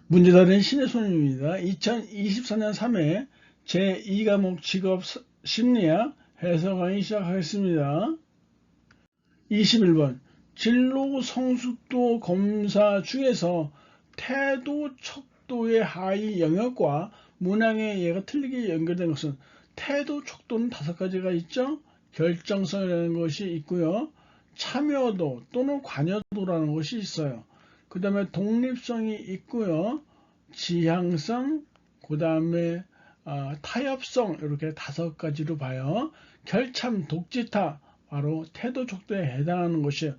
문제다른 신의 손님입니다. 2024년 3회 제2과목 직업 심리학 해설 강의 시작하겠습니다. 21번 진로 성숙도 검사 중에서 태도 척도의 하위 영역과 문항의 예가 틀리게 연결된 것은 태도 척도는 5가지가 있죠. 결정성이라는 것이 있고요. 참여도 또는 관여도라는 것이 있어요. 그 다음에 독립성이 있고요. 지향성, 그 다음에 타협성, 이렇게 5가지로 봐요. 결참, 독지타, 바로 태도 척도에 해당하는 것이에요.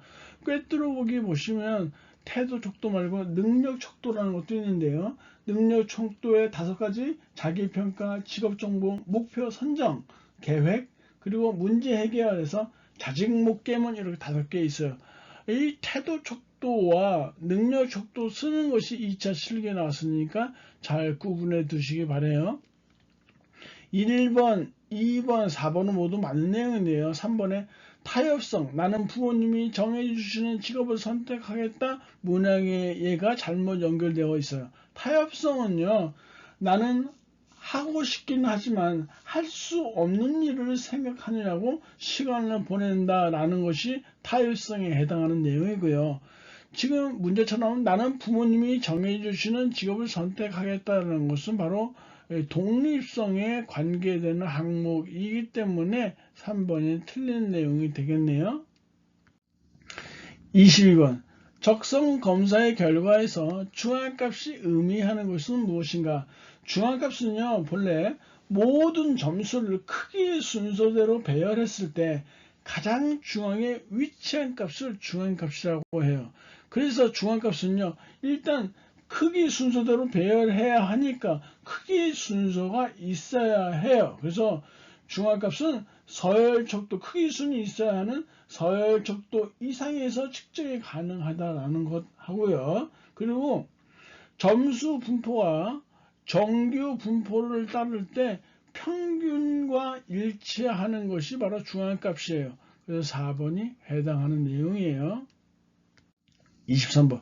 꿰뚫어 보기 보시면 태도 척도 말고 능력 척도라는 것도 있는데요. 능력 척도의 5가지: 자기평가, 직업정보, 목표 선정, 계획, 그리고 문제 해결에서 자직목계문, 이렇게 5개 있어요. 이 태도 척도와 능력 척도 쓰는 것이 2차 실기에 나왔으니까 잘 구분해 두시기 바래요. 1번, 2번, 4번은 모두 맞는 내용인데요. 3번에 타협성, 나는 부모님이 정해주시는 직업을 선택하겠다, 문항의 예가 잘못 연결되어 있어요. 타협성은요, 나는 하고 싶긴 하지만 할 수 없는 일을 생각하느라고 시간을 보낸다라는 것이 타협성에 해당하는 내용이고요. 지금 문제처럼 나는 부모님이 정해주시는 직업을 선택하겠다는 것은 바로 독립성에 관계되는 항목이기 때문에 3번이 틀린 내용이 되겠네요. 22번 적성검사의 결과에서 중앙값이 의미하는 것은 무엇인가? 중앙값은요, 본래 모든 점수를 크기의 순서대로 배열했을 때 가장 중앙에 위치한 값을 중앙값이라고 해요. 그래서 중앙값은요, 일단 크기 순서대로 배열해야 하니까 크기 순서가 있어야 해요. 그래서 중앙값은 서열척도 크기 순이 있어야 하는 서열척도 이상에서 측정이 가능하다라는 것 하고요. 그리고 점수 분포와 정규 분포를 따를 때 평균과 일치하는 것이 바로 중앙값이에요. 그래서 4번이 해당하는 내용이에요. 23번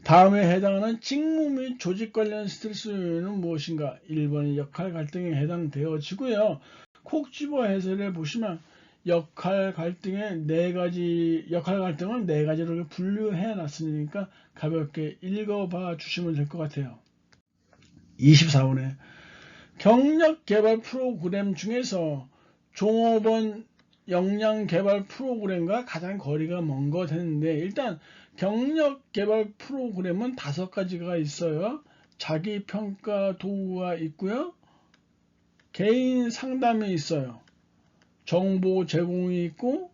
다음에 해당하는 직무 및 조직 관련 스트레스 요인은 무엇인가? 1번이 역할 갈등에 해당되어지고요. 콕 집어 해설해 보시면 역할 갈등을 4가지로 분류해 놨으니까 가볍게 읽어봐 주시면 될 것 같아요. 24번에 경력 개발 프로그램 중에서 종업원 역량 개발 프로그램과 가장 거리가 먼 것 했는데, 일단 경력 개발 프로그램은 5가지가 있어요. 자기평가 도구가 있고요. 개인 상담이 있어요. 정보 제공이 있고,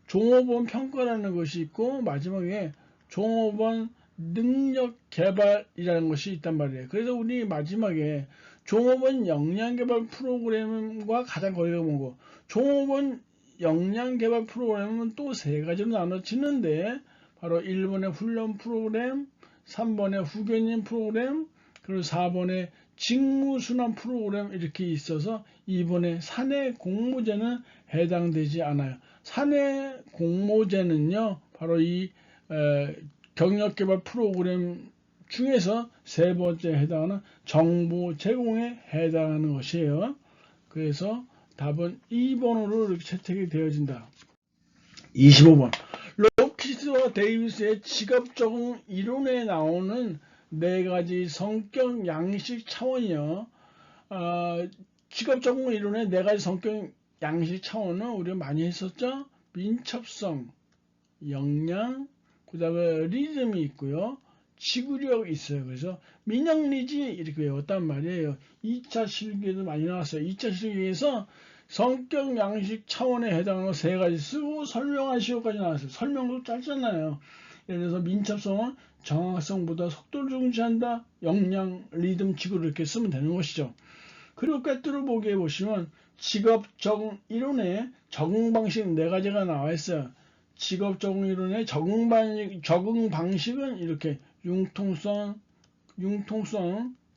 종업원 평가라는 것이 있고, 마지막에 종업원 능력 개발이라는 것이 있단 말이에요. 그래서 우리 마지막에 종업원 역량 개발 프로그램과 가장 거리가 먼 거, 종업원 역량 개발 프로그램은 또 3가지로 나눠지는데, 바로 1번의 훈련 프로그램, 3번의 후견인 프로그램, 그리고 4번의 직무순환 프로그램, 이렇게 있어서 2번의 사내 공모제는 해당되지 않아요. 사내 공모제는요, 바로 이 경력개발 프로그램 중에서 3번째 해당하는 정보 제공에 해당하는 것이에요. 그래서 답은 2번으로 이렇게 채택이 되어진다. 25번 록히드와 데이비스의 직업 적응 이론에 나오는 4가지 성격 양식 차원이요. 직업 적응 이론의 4가지 성격 양식 차원은 우리가 많이 했었죠. 민첩성, 역량, 그 다음에 리듬이 있고요. 지구력 있어요. 그래서 민영리지 이렇게 외웠단 말이에요. 2차 실기에도 많이 나왔어요. 2차 실기에서 성격 양식 차원에 해당하는 3가지 쓰고 설명하시오까지 나왔어요. 설명도 짧잖아요. 예를 들어서 민첩성은 정확성보다 속도를 중시한다. 역량, 리듬, 지구를 이렇게 쓰면 되는 것이죠. 그리고 꿰뚫어 보기에 보시면 직업 적응 이론의 적응 방식 4가지가 나와 있어요. 직업 적응 이론의 적응 방식은 이렇게 융통성,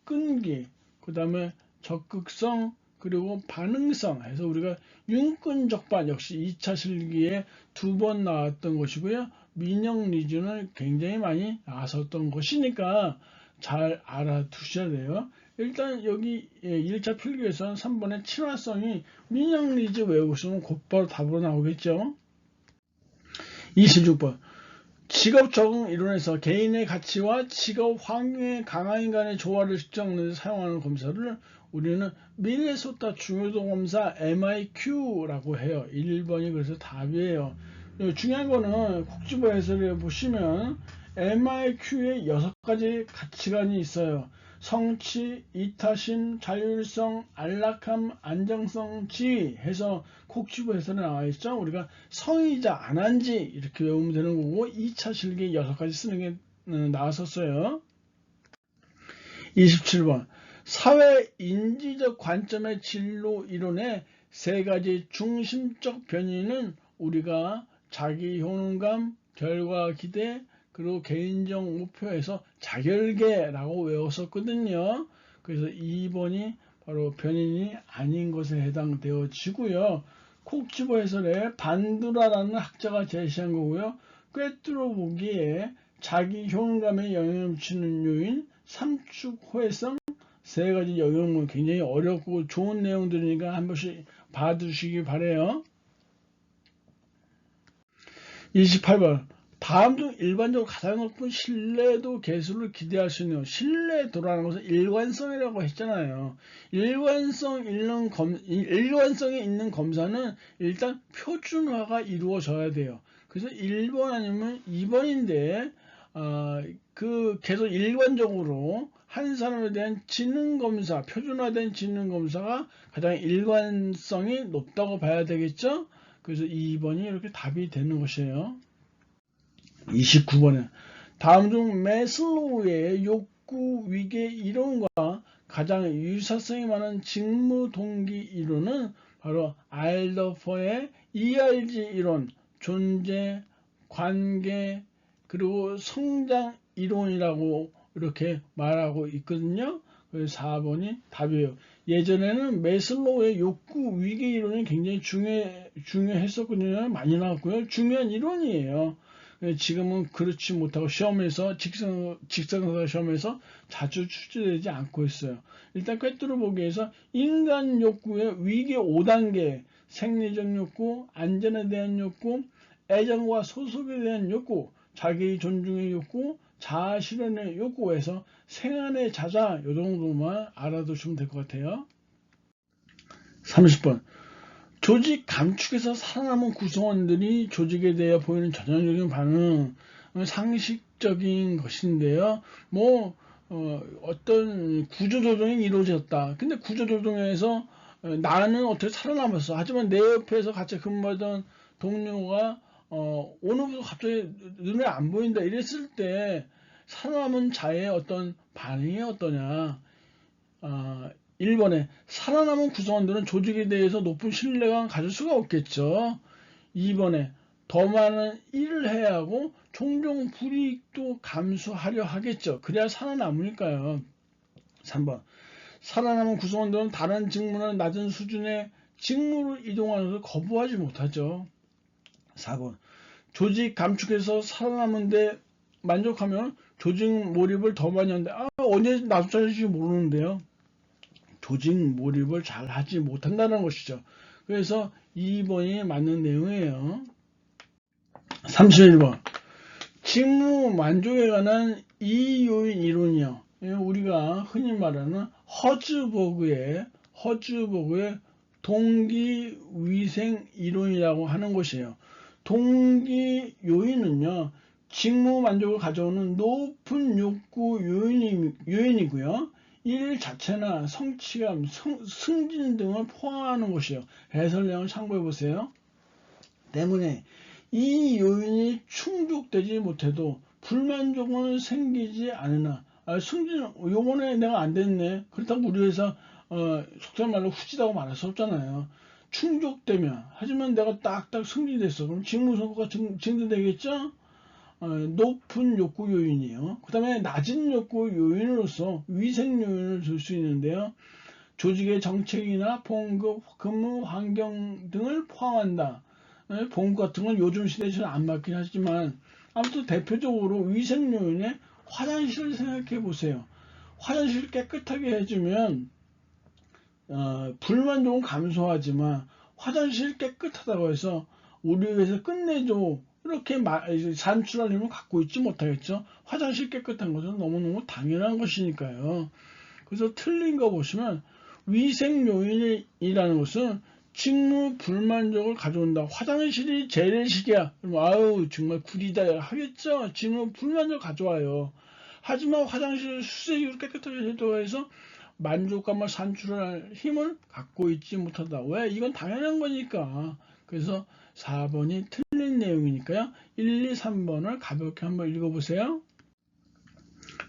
끈기, 그 다음에 적극성, 그리고 반응성 해서 우리가 융끈적반 역시 2차 실기에 2번 나왔던 것이고요. 민영 리준을 굉장히 많이 나왔었던 것이니까 잘 알아두셔야 돼요. 일단 여기 1차 필기에서는 3번의 친화성이 민영리지 외우시면 곧바로 답으로 나오겠죠. 26번 직업 적응 이론에서 개인의 가치와 직업 환경의 강한 인간의 조화를 측정하는 데 사용하는 검사를 우리는 미네소타 중요도 검사 MIQ라고 해요. 1번이 그래서 답이에요. 중요한 거는 국지부 해설에 보시면 MIQ에 6가지 가치관이 있어요. 성취, 이타심, 자율성, 안락함, 안정성, 지위 해서 국지부 해설에 나와 있죠. 우리가 성이자 안한지 이렇게 외우면 되는 거고 2차 실기에 6가지 쓰는 게 나왔었어요. 27번 사회 인지적 관점의 진로 이론의 3가지 중심적 변이는 우리가 자기 효능감, 결과 기대, 그리고 개인적 목표에서 자결계라고 외웠었거든요. 그래서 2번이 바로 변인이 아닌 것에 해당되어지고요. 콕지보 해설에 반두라라는 학자가 제시한 거고요. 꿰뚫어 보기에 자기 효능감에 영향을 미치는 요인, 삼축 호혜성, 3가지 영역물 굉장히 어렵고 좋은 내용들이니까 한 번씩 봐두시기 바래요. 28번 다음 중 일반적으로 가장 높은 신뢰도 개수를 기대할 수 있는 신뢰도라는 것은 일관성이라고 했잖아요. 일관성이 있는 검사는 일단 표준화가 이루어져야 돼요. 그래서 1번 아니면 2번인데 계속 일관적으로 한 사람에 대한 지능검사, 표준화된 지능검사가 가장 일관성이 높다고 봐야 되겠죠? 그래서 2번이 이렇게 답이 되는 것이에요. 29번에 다음 중 매슬로우의 욕구 위계 이론과 가장 유사성이 많은 직무 동기 이론은 바로 알더퍼의 ERG 이론, 존재, 관계, 그리고 성장 이론이라고 이렇게 말하고 있거든요. 그래서 4번이 답이에요. 예전에는 매슬로우의 욕구 위계 이론이 굉장히 중요했었거든요. 많이 나왔고요. 중요한 이론이에요. 지금은 그렇지 못하고 시험에서 직선사 시험에서 자주 출제되지 않고 있어요. 일단 꿰뚫어 보기에서 인간 욕구의 위계 5단계 생리적 욕구, 안전에 대한 욕구, 애정과 소속에 대한 욕구, 자기 존중의 욕구, 자아 실현의 욕구에서 생안의 자자 이 정도만 알아두시면 될 것 같아요. 30번 조직 감축에서 살아남은 구성원들이 조직에 대해 보이는 전형적인 반응은 상식적인 것인데요. 어떤 구조조정이 이루어졌다. 근데 구조조정에서 나는 어떻게 살아남았어. 하지만 내 옆에서 같이 근무하던 동료가 오늘부터 갑자기 눈에 안 보인다. 이랬을 때 살아남은 자의 어떤 반응이 어떠냐. 1번에 살아남은 구성원들은 조직에 대해서 높은 신뢰감을 가질 수가 없겠죠. 2번에 더 많은 일을 해야 하고 종종 불이익도 감수하려 하겠죠. 그래야 살아남으니까요. 3번 살아남은 구성원들은 다른 직무나 낮은 수준의 직무를 이동하는 것을 거부하지 못하죠. 4번 조직 감축에서 살아남은데 만족하면 조직 몰입을 더 많이 하는데 언제 나도 잘할지 모르는데요. 조직 몰입을 잘 하지 못한다는 것이죠. 그래서 2번이 맞는 내용이에요. 31번 직무 만족에 관한 이요인 이론이요. 우리가 흔히 말하는 허즈버그의 동기 위생 이론이라고 하는 것이에요. 동기 요인은요. 직무 만족을 가져오는 높은 욕구 요인이고요. 일 자체나 성취감, 승진 등을 포함하는 것이요. 해설 내용을 참고해 보세요. 때문에 이 요인이 충족되지 못해도 불만족은 생기지 않으나 승진 요번에 내가 안 됐네. 그렇다고 우리 회사 속된 말로 후지다고 말할 수 없잖아요. 충족되면 하지만 내가 딱딱 승진됐어. 그럼 직무 성과가 증대되겠죠? 높은 욕구 요인이에요. 그 다음에 낮은 욕구 요인으로서 위생 요인을 줄 수 있는데요. 조직의 정책이나 봉급, 근무 환경 등을 포함한다. 봉급 같은 건 요즘 시대에 잘 안 맞긴 하지만 아무튼 대표적으로 위생 요인에 화장실을 생각해 보세요. 화장실 깨끗하게 해주면 불만족은 감소하지만 화장실 깨끗하다고 해서 우리 위해서 끝내줘 이렇게 산출할 힘을 갖고 있지 못하겠죠. 화장실 깨끗한 것은 너무너무 당연한 것이니까요. 그래서 틀린 거 보시면 위생 요인이라는 것은 직무 불만족을 가져온다. 화장실이 재래식이야. 그럼 아유 정말 구리다 하겠죠. 직무 불만족 가져와요. 하지만 화장실 수세기로 깨끗하게 해도 해서 만족감을 산출할 힘을 갖고 있지 못하다. 왜? 이건 당연한 거니까. 그래서 4번이 틀린 내용이니까요. 1, 2, 3번을 가볍게 한번 읽어보세요.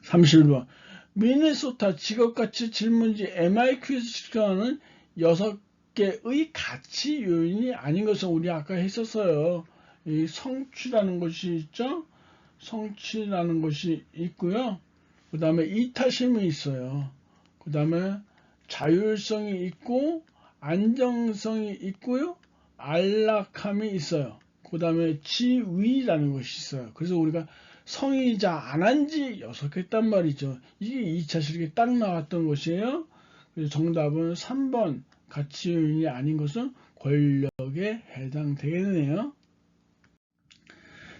31번. 미네소타 직업가치 질문지 MIQ에서 측정하는 6개의 가치 요인이 아닌 것은 우리 아까 했었어요. 이 성취라는 것이 있죠. 성취라는 것이 있고요. 그 다음에 이타심이 있어요. 그 다음에 자율성이 있고 안정성이 있고요. 안락함이 있어요. 그 다음에 지위라는 것이 있어요. 그래서 우리가 성의자 안 한 지 6개 했단 말이죠. 이게 2차 실기에 딱 나왔던 것이에요. 그래서 정답은 3번 가치 요인이 아닌 것은 권력에 해당되겠네요.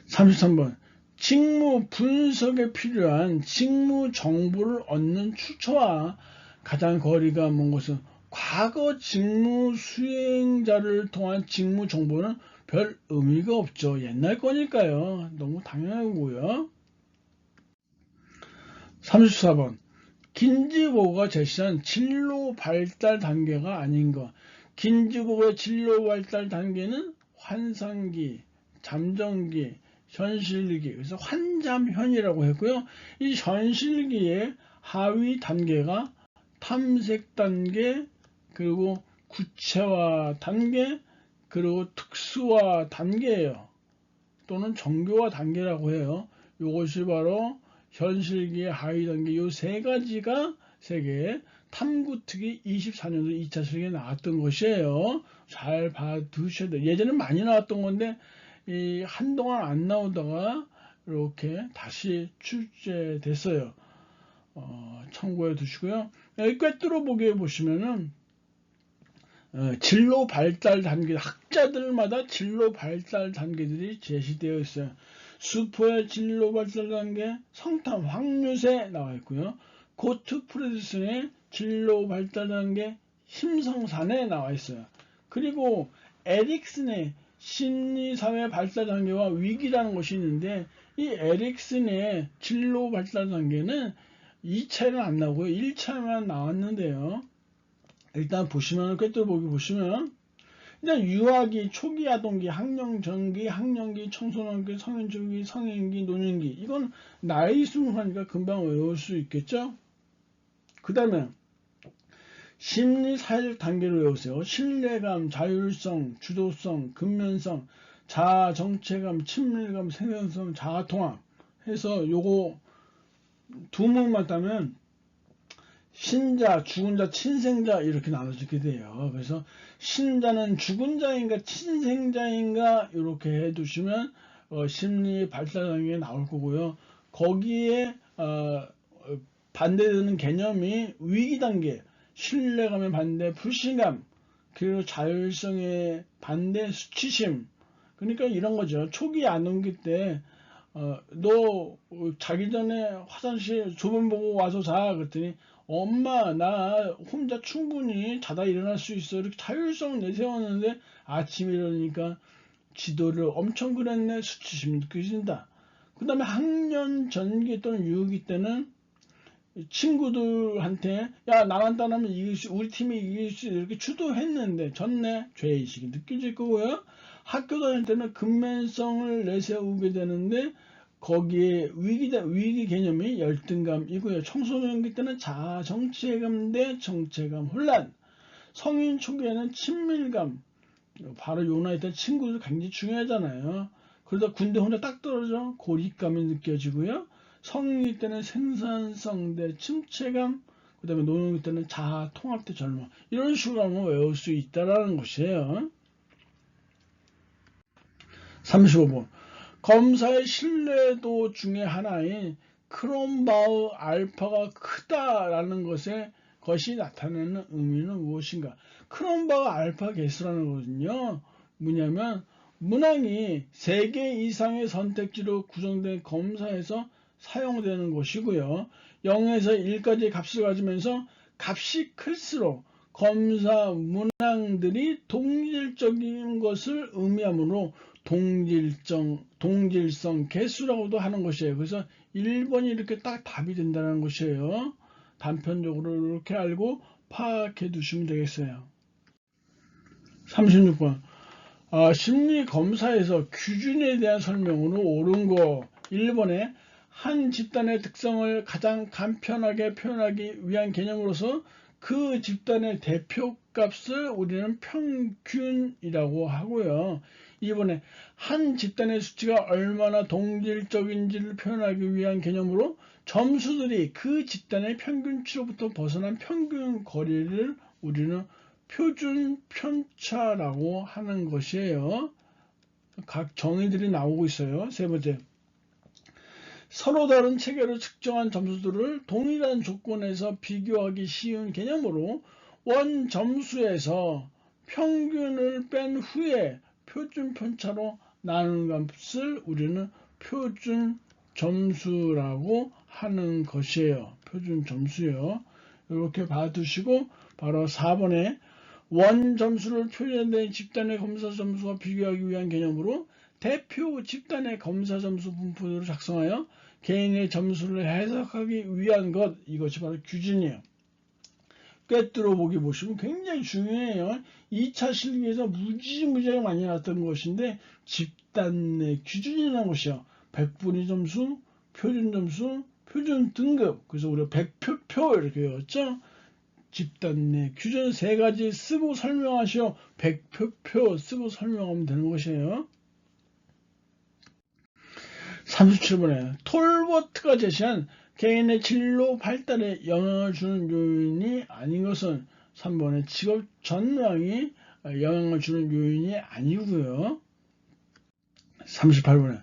33번 직무 분석에 필요한 직무 정보를 얻는 출처와 가장 거리가 먼 것은 과거 직무 수행자를 통한 직무 정보는 별 의미가 없죠. 옛날 거니까요. 너무 당연하고요. 34번 긴지보고가 제시한 진로 발달 단계가 아닌 것. 긴지보고의 진로 발달 단계는 환상기, 잠정기, 현실기, 그래서 환잠현이라고 했고요. 이 현실기의 하위 단계가 탐색 단계, 그리고 구체화 단계, 그리고 특수화 단계예요. 또는 정교화 단계라고 해요. 이것이 바로 현실기의 하위 단계, 이 세 가지가 세계의 탐구특위 24년도 2차 실기에 나왔던 것이에요. 잘 봐두셔야 돼요. 예전에 많이 나왔던 건데 한동안 안 나오다가 이렇게 다시 출제됐어요. 참고해 두시고요. 여기 꿰뚫어 보기에 보시면은 진로 발달 단계, 학자들마다 진로 발달 단계들이 제시되어 있어요. 수포의 진로 발달 단계, 성탐 황유세 나와 있고요. 고트 프레드슨의 진로 발달 단계, 힘성산에 나와 있어요. 그리고 에릭슨의 심리사회 발달 단계와 위기라는 것이 있는데 이 에릭슨의 진로 발달 단계는 2차에는 안 나오고요. 1차만 나왔는데요. 일단 보시면 꿰뚫어보기 보시면 일단 유아기, 초기 아동기, 학령 전기, 학령기, 청소년기, 성인 초기, 성인기, 노년기 이건 나이 순하니까 금방 외울 수 있겠죠. 그 다음에 심리 사회적 단계를 외우세요. 신뢰감, 자율성, 주도성, 근면성, 자아 정체감, 친밀감, 생산성, 자아 통합 해서 요거 두 문만 따면 신자, 죽은 자, 친생자 이렇게 나눠지게 돼요. 그래서 신자는 죽은 자인가 친생자인가 이렇게 해두시면 심리 발달 단계에 나올 거고요. 거기에 반대되는 개념이 위기 단계, 신뢰감의 반대 불신감, 그리고 자율성의 반대 수치심. 그러니까 이런 거죠. 초기 아동기 때 너 자기 전에 화장실 좁은 보고 와서 자 그랬더니 엄마 나 혼자 충분히 자다 일어날 수 있어 이렇게 자율성을 내세웠는데 아침에 일어나니까 지도를 엄청 그랬네. 수치심이 느껴진다. 그 다음에 학년 전기 또는 유기 때는 친구들한테 야 나만 따라하면 이길 수, 우리 팀이 이길 수 이렇게 추도했는데 졌네. 죄의식이 느껴질 거고요. 학교 다닐 때는 근면성을 내세우게 되는데 거기에 위기 개념이 열등감이고요. 청소년기 때는 자아 정체감 대 정체감 혼란. 성인 초기에는 친밀감. 바로 요 나이 때 친구들 굉장히 중요하잖아요. 그러다 군대 혼자 딱 떨어져 고립감이 느껴지고요. 성인기 때는 생산성 대 침체감, 그 다음에 노년기 때는 자아 통합 대 절망. 이런 식으로 하면 외울 수 있다라는 것이에요. 35번. 검사의 신뢰도 중에 하나인 크롬바우 알파가 크다라는 것이 나타내는 의미는 무엇인가? 크롬바우 알파 개수라는 것은요, 뭐냐면 문항이 3개 이상의 선택지로 구성된 검사에서 사용되는 것이고요. 0에서 1까지 값을 가지면서 값이 클수록 검사 문항들이 동질적인 것을 의미하므로 동질성 개수라고도 하는 것이에요. 그래서 1번이 이렇게 딱 답이 된다는 것이에요. 단편적으로 이렇게 알고 파악해 두시면 되겠어요. 36번. 심리검사에서 기준에 대한 설명으로 옳은 거 1번에 한 집단의 특성을 가장 간편하게 표현하기 위한 개념으로서 그 집단의 대표값을 우리는 평균이라고 하고요. 2번에 한 집단의 수치가 얼마나 동질적인지를 표현하기 위한 개념으로 점수들이 그 집단의 평균치로부터 벗어난 평균 거리를 우리는 표준 편차라고 하는 것이에요. 각 정의들이 나오고 있어요. 3번째, 서로 다른 체계로 측정한 점수들을 동일한 조건에서 비교하기 쉬운 개념으로 원 점수에서 평균을 뺀 후에 표준 편차로 나누는 값을 우리는 표준 점수라고 하는 것이에요. 표준 점수요. 이렇게 봐두시고 바로 4번에 원 점수를 표현된 집단의 검사 점수와 비교하기 위한 개념으로 대표 집단의 검사 점수 분포를 작성하여 개인의 점수를 해석하기 위한 것, 이것이 바로 기준이에요. 꿰뚫어 보기 보시면 굉장히 중요해요. 2차 실기에서 무지무지하게 많이 나왔던 것인데 집단 내 기준이라는 것이요. 백분위 점수, 표준 점수, 표준 등급. 그래서 우리가 백표표 이렇게 외웠죠. 집단 내 기준 3가지 쓰고 설명하시오. 백표표 쓰고 설명하면 되는 것이에요. 37번에 톨버트가 제시한 개인의 진로 발달에 영향을 주는 요인이 아닌 것은 3번에 직업 전망이 영향을 주는 요인이 아니고요. 38번에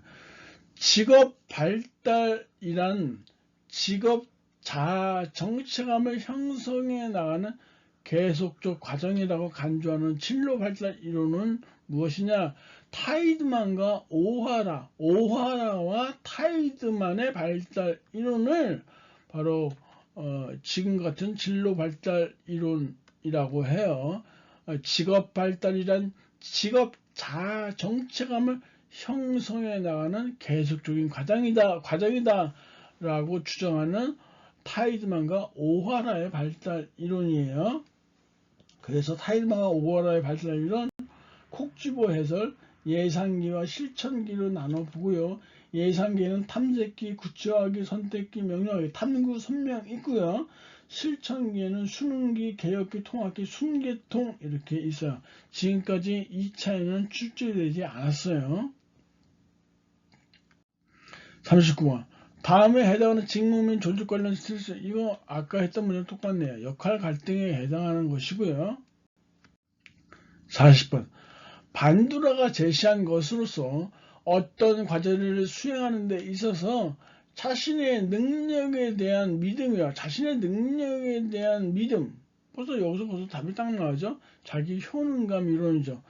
직업 발달이란 직업 자아 정체감을 형성해 나가는 계속적 과정이라고 간주하는 진로 발달 이론은 무엇이냐? 타이드만과 오하라와 타이드만의 발달 이론을 바로 지금 같은 진로 발달 이론이라고 해요. 직업 발달이란 직업 자아 정체감을 형성해 나가는 계속적인 과정이다라고 주장하는 타이드만과 오하라의 발달 이론이에요. 그래서 타이드만과 오하라의 발달 이론 콕지보 해설 예상기와 실천기로 나눠보고요. 예상기는 탐색기, 구체화기, 선택기, 명령하기, 탐구, 선명 있고요. 실천기에는 수능기, 개혁기, 통합기, 순계통 이렇게 있어요. 지금까지 2차에는 출제되지 않았어요. 39번. 다음에 해당하는 직무 및 조직 관련 스트레스, 이거 아까 했던 문제랑 똑같네요. 역할 갈등에 해당하는 것이고요. 40번. 반두라가 제시한 것으로서 어떤 과제를 수행하는 데 있어서 자신의 능력에 대한 믿음이야. 자신의 능력에 대한 믿음. 여기서 답이 딱 나오죠. 자기 효능감 이론이죠.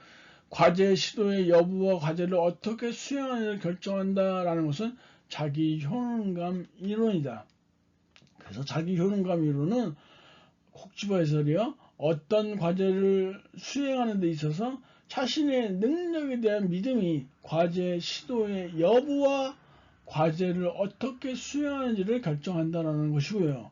과제 시도의 여부와 과제를 어떻게 수행하는지를 결정한다라는 것은 자기 효능감 이론이다. 그래서 자기 효능감 이론은 콕지보 해설이요. 어떤 과제를 수행하는 데 있어서 자신의 능력에 대한 믿음이 과제 시도의 여부와 과제를 어떻게 수행하는지를 결정한다는 것이고요.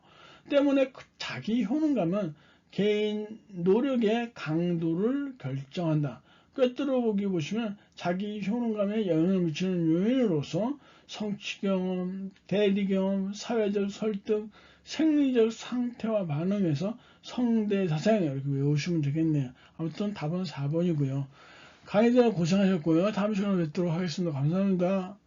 때문에 자기 효능감은 개인 노력의 강도를 결정한다. 꿰뚫어 보기 보시면 자기 효능감에 영향을 미치는 요인으로서 성취 경험, 대리 경험, 사회적 설득, 생리적 상태와 반응에서 성대사생 이렇게 외우시면 되겠네요. 아무튼 답은 4번이고요. 강의 들 고생하셨고요. 다음 시간에 뵙도록 하겠습니다. 감사합니다.